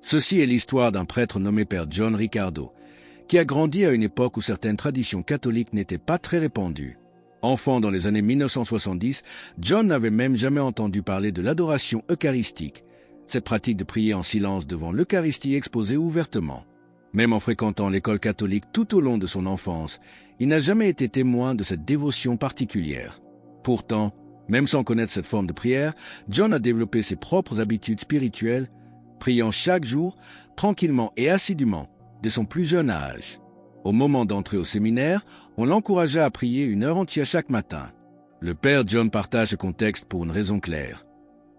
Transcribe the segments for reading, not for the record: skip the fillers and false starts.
Ceci est l'histoire d'un prêtre nommé Père John Ricardo, qui a grandi à une époque où certaines traditions catholiques n'étaient pas très répandues. Enfant dans les années 1970, John n'avait même jamais entendu parler de l'adoration eucharistique, cette pratique de prier en silence devant l'Eucharistie exposée ouvertement. Même en fréquentant l'école catholique tout au long de son enfance, il n'a jamais été témoin de cette dévotion particulière. Pourtant, même sans connaître cette forme de prière, John a développé ses propres habitudes spirituelles, priant chaque jour, tranquillement et assidûment, dès son plus jeune âge. Au moment d'entrer au séminaire, on l'encouragea à prier 1 heure entière chaque matin. Le père John partage ce contexte pour une raison claire.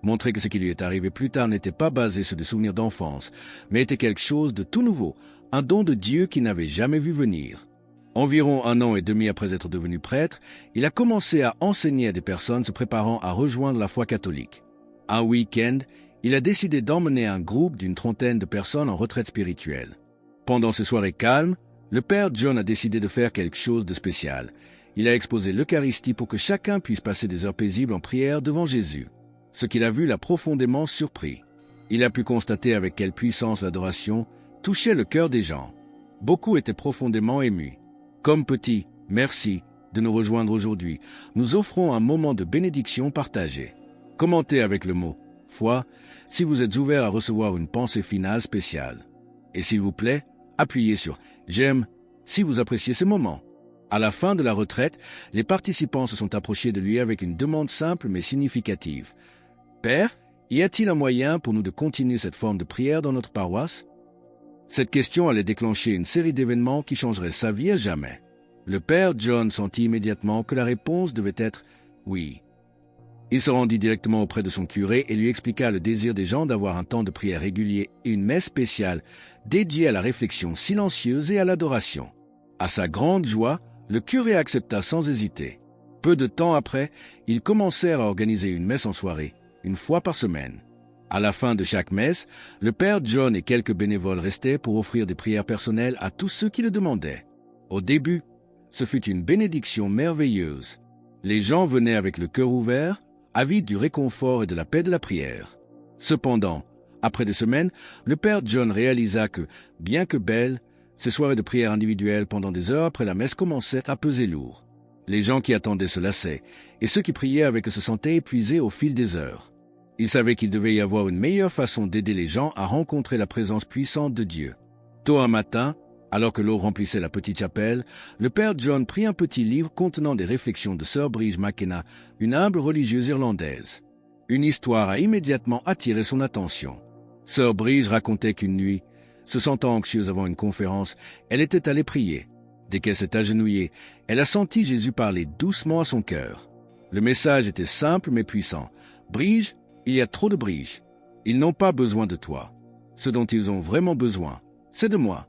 Montrer que ce qui lui est arrivé plus tard n'était pas basé sur des souvenirs d'enfance, mais était quelque chose de tout nouveau, un don de Dieu qu'il n'avait jamais vu venir. Environ 1 an et demi après être devenu prêtre, il a commencé à enseigner à des personnes se préparant à rejoindre la foi catholique. Un week-end, il a décidé d'emmener un groupe d'une 30aine de personnes en retraite spirituelle. Pendant ces soirées calmes, le père John a décidé de faire quelque chose de spécial. Il a exposé l'Eucharistie pour que chacun puisse passer des heures paisibles en prière devant Jésus. Ce qu'il a vu l'a profondément surpris. Il a pu constater avec quelle puissance l'adoration touchait le cœur des gens. Beaucoup étaient profondément émus. Comme petit, merci de nous rejoindre aujourd'hui. Nous offrons un moment de bénédiction partagée. Commentez avec le mot « foi » si vous êtes ouvert à recevoir une pensée finale spéciale. Et s'il vous plaît, appuyez sur « j'aime » si vous appréciez ce moment. À la fin de la retraite, les participants se sont approchés de lui avec une demande simple mais significative. « Père, y a-t-il un moyen pour nous de continuer cette forme de prière dans notre paroisse ?» Cette question allait déclencher une série d'événements qui changeraient sa vie à jamais. Le père John sentit immédiatement que la réponse devait être « oui ». Il se rendit directement auprès de son curé et lui expliqua le désir des gens d'avoir un temps de prière régulier et une messe spéciale dédiée à la réflexion silencieuse et à l'adoration. À sa grande joie, le curé accepta sans hésiter. Peu de temps après, ils commencèrent à organiser une messe en soirée, 1 fois par semaine. À la fin de chaque messe, le père John et quelques bénévoles restaient pour offrir des prières personnelles à tous ceux qui le demandaient. Au début, ce fut une bénédiction merveilleuse. Les gens venaient avec le cœur ouvert, avides du réconfort et de la paix de la prière. Cependant, après des semaines, le père John réalisa que, bien que belles, ces soirées de prière individuelles pendant des heures après la messe commençaient à peser lourd. Les gens qui attendaient se lassaient, et ceux qui priaient avaient se sentaient épuisés au fil des heures. Il savait qu'il devait y avoir une meilleure façon d'aider les gens à rencontrer la présence puissante de Dieu. Tôt un matin, alors que l'eau remplissait la petite chapelle, le père John prit un petit livre contenant des réflexions de Sir Bridge McKenna, une humble religieuse irlandaise. Une histoire a immédiatement attiré son attention. Sir Bridge racontait qu'une nuit, se sentant anxieuse avant une conférence, elle était allée prier. Dès qu'elle s'est agenouillée, elle a senti Jésus parler doucement à son cœur. Le message était simple mais puissant. « Bridge, il y a trop de Bridge. Ils n'ont pas besoin de toi. Ce dont ils ont vraiment besoin, c'est de moi. »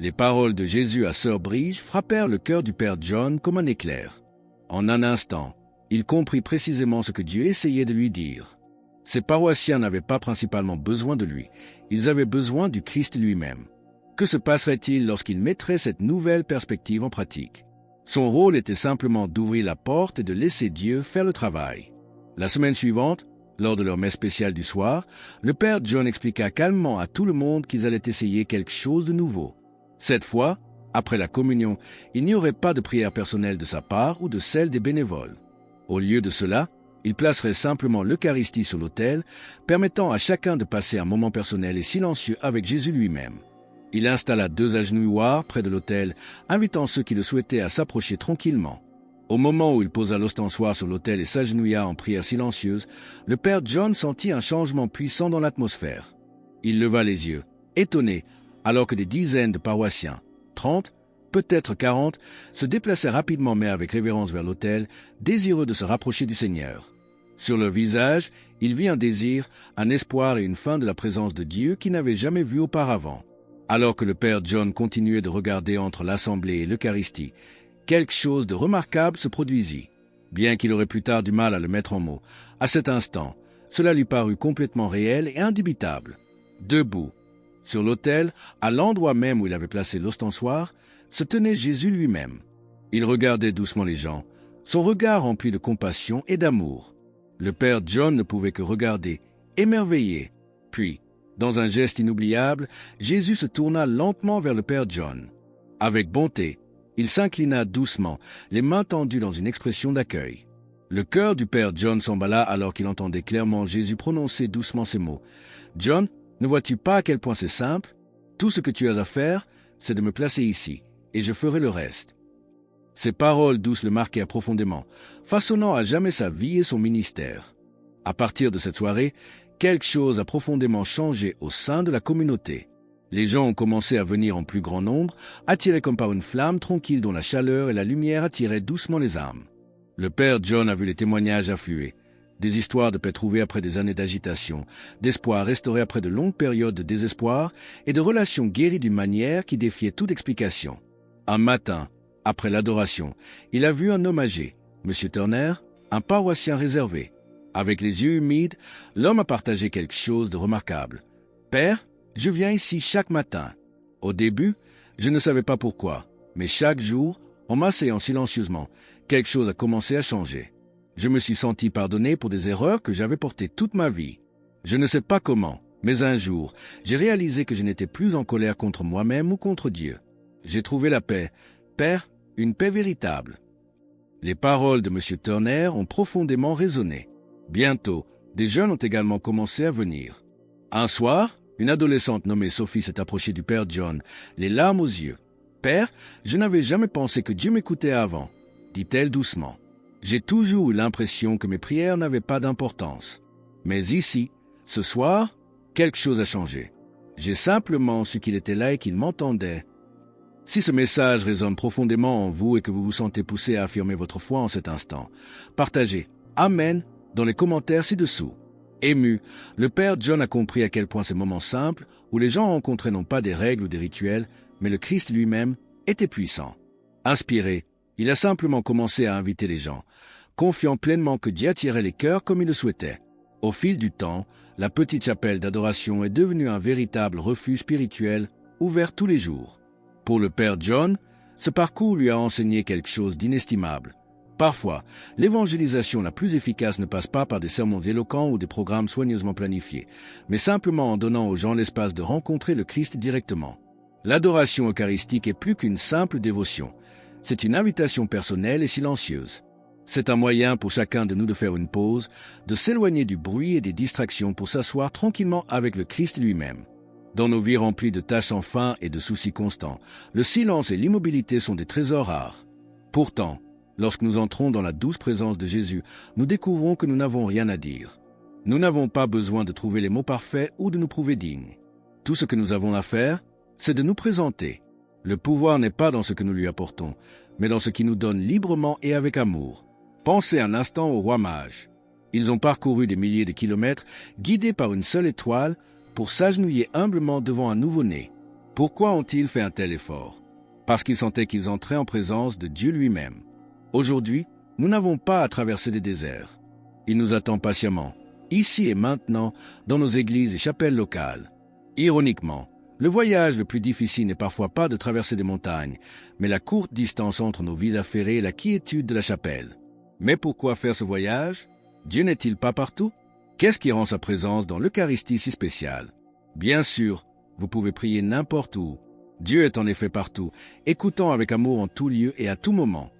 Les paroles de Jésus à Sir Bridge frappèrent le cœur du père John comme un éclair. En un instant, il comprit précisément ce que Dieu essayait de lui dire. Ses paroissiens n'avaient pas principalement besoin de lui, ils avaient besoin du Christ lui-même. Que se passerait-il lorsqu'il mettrait cette nouvelle perspective en pratique? Son rôle était simplement d'ouvrir la porte et de laisser Dieu faire le travail. La semaine suivante, lors de leur messe spéciale du soir, le père John expliqua calmement à tout le monde qu'ils allaient essayer quelque chose de nouveau. Cette fois, après la communion, il n'y aurait pas de prière personnelle de sa part ou de celle des bénévoles. Au lieu de cela, il placerait simplement l'Eucharistie sur l'autel, permettant à chacun de passer un moment personnel et silencieux avec Jésus lui-même. Il installa 2 agenouilloirs près de l'autel, invitant ceux qui le souhaitaient à s'approcher tranquillement. Au moment où il posa l'ostensoir sur l'autel et s'agenouilla en prière silencieuse, le père John sentit un changement puissant dans l'atmosphère. Il leva les yeux, étonné, alors que des dizaines de paroissiens, 30, peut-être 40, se déplaçaient rapidement mais avec révérence vers l'autel, désireux de se rapprocher du Seigneur. Sur leur visage, il vit un désir, un espoir et une faim de la présence de Dieu qu'il n'avait jamais vu auparavant. Alors que le père John continuait de regarder entre l'assemblée et l'Eucharistie, quelque chose de remarquable se produisit. Bien qu'il aurait plus tard du mal à le mettre en mots, à cet instant, cela lui parut complètement réel et indubitable. Debout, sur l'autel, à l'endroit même où il avait placé l'ostensoir, se tenait Jésus lui-même. Il regardait doucement les gens, son regard rempli de compassion et d'amour. Le père John ne pouvait que regarder, émerveillé. Puis, Dans un geste inoubliable, Jésus se tourna lentement vers le Père John. Avec bonté, il s'inclina doucement, les mains tendues dans une expression d'accueil. Le cœur du Père John s'emballa alors qu'il entendait clairement Jésus prononcer doucement ces mots. « John, ne vois-tu pas à quel point c'est simple? Tout ce que tu as à faire, c'est de me placer ici, et je ferai le reste. » Ces paroles douces le marquèrent profondément, façonnant à jamais sa vie et son ministère. À partir de cette soirée, quelque chose a profondément changé au sein de la communauté. Les gens ont commencé à venir en plus grand nombre, attirés comme par une flamme tranquille dont la chaleur et la lumière attiraient doucement les âmes. Le Père John a vu les témoignages affluer. Des histoires de paix trouvées après des années d'agitation, d'espoir restauré après de longues périodes de désespoir et de relations guéries d'une manière qui défiait toute explication. Un matin, après l'adoration, il a vu un homme âgé, M. Turner, un paroissien réservé. Avec les yeux humides, l'homme a partagé quelque chose de remarquable. « Père, je viens ici chaque matin. Au début, je ne savais pas pourquoi, mais chaque jour, en m'asseyant silencieusement, quelque chose a commencé à changer. Je me suis senti pardonné pour des erreurs que j'avais portées toute ma vie. Je ne sais pas comment, mais un jour, j'ai réalisé que je n'étais plus en colère contre moi-même ou contre Dieu. J'ai trouvé la paix. Père, une paix véritable. » Les paroles de M. Turner ont profondément résonné. Bientôt, des jeunes ont également commencé à venir. Un soir, une adolescente nommée Sophie s'est approchée du Père John, les larmes aux yeux. « Père, je n'avais jamais pensé que Dieu m'écoutait avant, » dit-elle doucement. « J'ai toujours eu l'impression que mes prières n'avaient pas d'importance. Mais ici, ce soir, quelque chose a changé. J'ai simplement su qu'il était là et qu'il m'entendait. » Si ce message résonne profondément en vous et que vous vous sentez poussé à affirmer votre foi en cet instant, partagez « Amen » dans les commentaires ci-dessous. Ému, le Père John a compris à quel point ces moments simples, où les gens rencontraient non pas des règles ou des rituels, mais le Christ lui-même, étaient puissants. Inspiré, il a simplement commencé à inviter les gens, confiant pleinement que Dieu attirait les cœurs comme il le souhaitait. Au fil du temps, la petite chapelle d'adoration est devenue un véritable refuge spirituel, ouvert tous les jours. Pour le Père John, ce parcours lui a enseigné quelque chose d'inestimable. Parfois, l'évangélisation la plus efficace ne passe pas par des sermons éloquents ou des programmes soigneusement planifiés, mais simplement en donnant aux gens l'espace de rencontrer le Christ directement. L'adoration eucharistique est plus qu'une simple dévotion. C'est une invitation personnelle et silencieuse. C'est un moyen pour chacun de nous de faire une pause, de s'éloigner du bruit et des distractions pour s'asseoir tranquillement avec le Christ lui-même. Dans nos vies remplies de tâches sans fin et de soucis constants, le silence et l'immobilité sont des trésors rares. Pourtant, lorsque nous entrons dans la douce présence de Jésus, nous découvrons que nous n'avons rien à dire. Nous n'avons pas besoin de trouver les mots parfaits ou de nous prouver dignes. Tout ce que nous avons à faire, c'est de nous présenter. Le pouvoir n'est pas dans ce que nous lui apportons, mais dans ce qu'il nous donne librement et avec amour. Pensez un instant aux rois mages. Ils ont parcouru des milliers de kilomètres, guidés par une seule étoile, pour s'agenouiller humblement devant un nouveau-né. Pourquoi ont-ils fait un tel effort? Parce qu'ils sentaient qu'ils entraient en présence de Dieu lui-même. Aujourd'hui, nous n'avons pas à traverser des déserts. Il nous attend patiemment, ici et maintenant, dans nos églises et chapelles locales. Ironiquement, le voyage le plus difficile n'est parfois pas de traverser des montagnes, mais la courte distance entre nos vies affairées et la quiétude de la chapelle. Mais pourquoi faire ce voyage? Dieu n'est-il pas partout? Qu'est-ce qui rend sa présence dans l'Eucharistie si spéciale? Bien sûr, vous pouvez prier n'importe où. Dieu est en effet partout, écoutant avec amour en tout lieu et à tout moment.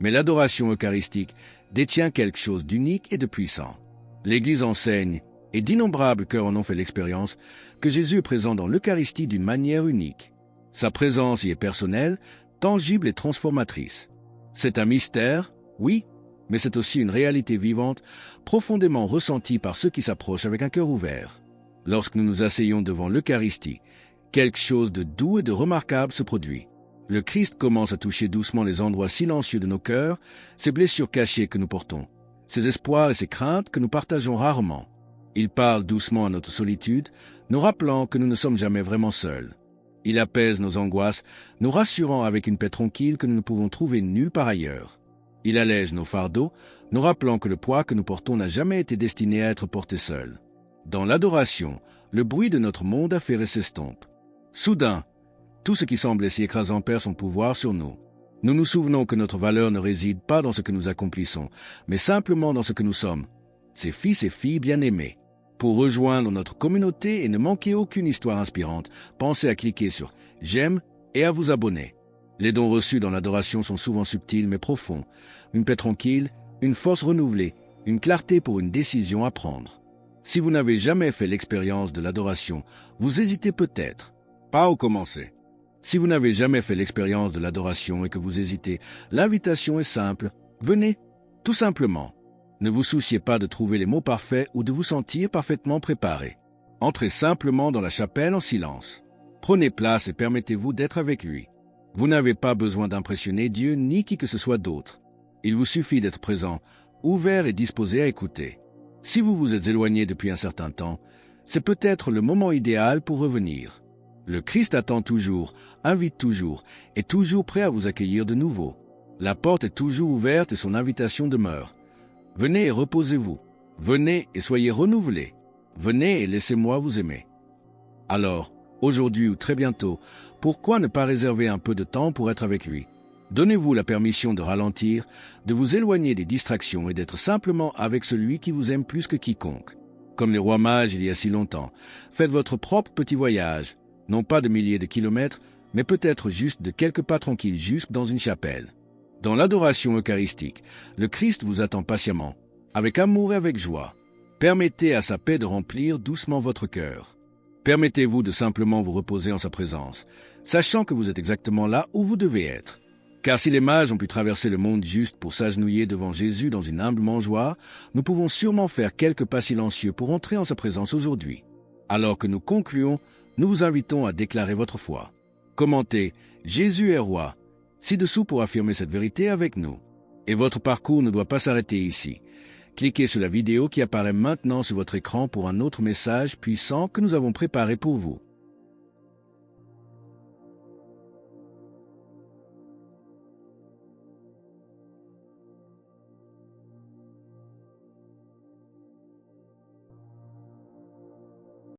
Mais l'adoration eucharistique détient quelque chose d'unique et de puissant. L'Église enseigne, et d'innombrables cœurs en ont fait l'expérience, que Jésus est présent dans l'Eucharistie d'une manière unique. Sa présence y est personnelle, tangible et transformatrice. C'est un mystère, oui, mais c'est aussi une réalité vivante, profondément ressentie par ceux qui s'approchent avec un cœur ouvert. Lorsque nous nous asseyons devant l'Eucharistie, quelque chose de doux et de remarquable se produit. Le Christ commence à toucher doucement les endroits silencieux de nos cœurs, ces blessures cachées que nous portons, ces espoirs et ces craintes que nous partageons rarement. Il parle doucement à notre solitude, nous rappelant que nous ne sommes jamais vraiment seuls. Il apaise nos angoisses, nous rassurant avec une paix tranquille que nous ne pouvons trouver nulle part ailleurs. Il allège nos fardeaux, nous rappelant que le poids que nous portons n'a jamais été destiné à être porté seul. Dans l'adoration, le bruit de notre monde affairé s'estompe. Soudain, tout ce qui semblait si écrasant perd son pouvoir sur nous. Nous nous souvenons que notre valeur ne réside pas dans ce que nous accomplissons, mais simplement dans ce que nous sommes, ses fils et filles bien-aimés. Pour rejoindre notre communauté et ne manquer aucune histoire inspirante, pensez à cliquer sur « J'aime » et à vous abonner. Les dons reçus dans l'adoration sont souvent subtils mais profonds. Une paix tranquille, une force renouvelée, une clarté pour une décision à prendre. Si vous n'avez jamais fait l'expérience de l'adoration, vous hésitez peut-être. Pas où commencer. Si vous n'avez jamais fait l'expérience de l'adoration et que vous hésitez, l'invitation est simple. Venez, tout simplement. Ne vous souciez pas de trouver les mots parfaits ou de vous sentir parfaitement préparé. Entrez simplement dans la chapelle en silence. Prenez place et permettez-vous d'être avec lui. Vous n'avez pas besoin d'impressionner Dieu ni qui que ce soit d'autre. Il vous suffit d'être présent, ouvert et disposé à écouter. Si vous vous êtes éloigné depuis un certain temps, c'est peut-être le moment idéal pour revenir. Le Christ attend toujours, invite toujours, est toujours prêt à vous accueillir de nouveau. La porte est toujours ouverte et son invitation demeure. Venez et reposez-vous. Venez et soyez renouvelés. Venez et laissez-moi vous aimer. Alors, aujourd'hui ou très bientôt, pourquoi ne pas réserver un peu de temps pour être avec lui? Donnez-vous la permission de ralentir, de vous éloigner des distractions et d'être simplement avec celui qui vous aime plus que quiconque. Comme les rois mages il y a si longtemps, faites votre propre petit voyage, non pas de milliers de kilomètres, mais peut-être juste de quelques pas tranquilles jusque dans une chapelle. Dans l'adoration eucharistique, le Christ vous attend patiemment, avec amour et avec joie. Permettez à sa paix de remplir doucement votre cœur. Permettez-vous de simplement vous reposer en sa présence, sachant que vous êtes exactement là où vous devez être. Car si les mages ont pu traverser le monde juste pour s'agenouiller devant Jésus dans une humble mangeoire, nous pouvons sûrement faire quelques pas silencieux pour entrer en sa présence aujourd'hui. Alors que nous concluons, nous vous invitons à déclarer votre foi. Commentez « Jésus est roi » ci-dessous pour affirmer cette vérité avec nous. Et votre parcours ne doit pas s'arrêter ici. Cliquez sur la vidéo qui apparaît maintenant sur votre écran pour un autre message puissant que nous avons préparé pour vous.